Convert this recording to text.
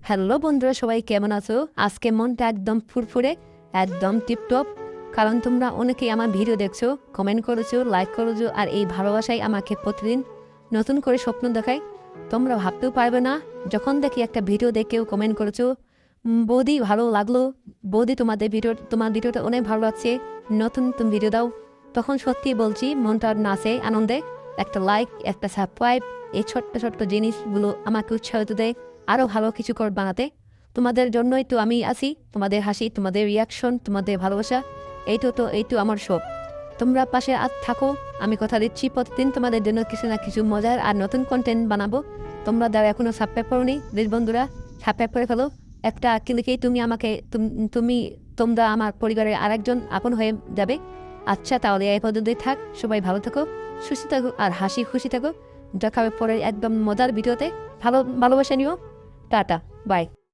Hello বন্ধুরা, সবাই কেমন আছো? আজকে মনটা একদম ফুরফুরে, একদম টিপটপ। কারণ তোমরা অনেকেই আমার ভিডিও দেখছো, কমেন্ট করেছো, লাইক করেছো, আর এই ভালোবাসাই আমাকে প্রতিদিন নতুন করে স্বপ্ন দেখায়। তোমরা ভাবতেও পারবে না, যখন দেখি একটা ভিডিও দেখেও কমেন্ট করেছো, বৌদি ভালো লাগলো, বৌদি তোমার ভিডিওটা অনেক ভালো লাগছে, নতুন তুমি ভিডিও দাও। তখন সত্যি বলছি, মনটা নাচে আনন্দে। একটা লাইক, একটা সাবস্ক্রাইব, এই ছোট্ট ছোট্ট জিনিসগুলো আমাকে উৎসাহিত দেয় আরও ভালো কিছু বানাতে। তোমাদের জন্যই তো আমি আছি, তোমাদের হাসি, তোমাদের রিয়াকশন, তোমাদের ভালোবাসা, এই তো আমার সব। তোমরা পাশে থাকো, আমি কথা দিচ্ছি প্রতিদিন তোমাদের জন্য কিছু না কিছু মজার আর নতুন কন্টেন্ট বানাবো। তোমরা যারা এখনো সাবস্ক্রাইব করোনি, প্লিজ বন্ধুরা সাবস্ক্রাইব করে ফেলো। একটা ক্লিকেই তুমি আমাকে তোমরা আমার পরিবারের আরেকজন আপন হয়ে যাবে। আচ্ছা, তাহলে এই পর্যন্তই থাক। সবাই ভালো থাকো, সুস্থ থাকো, আর হাসি খুশি থাকো। দেখা হবে পরে একদম মজার ভিডিওতে। ভালোবাসা নিও। টাটা, বাই।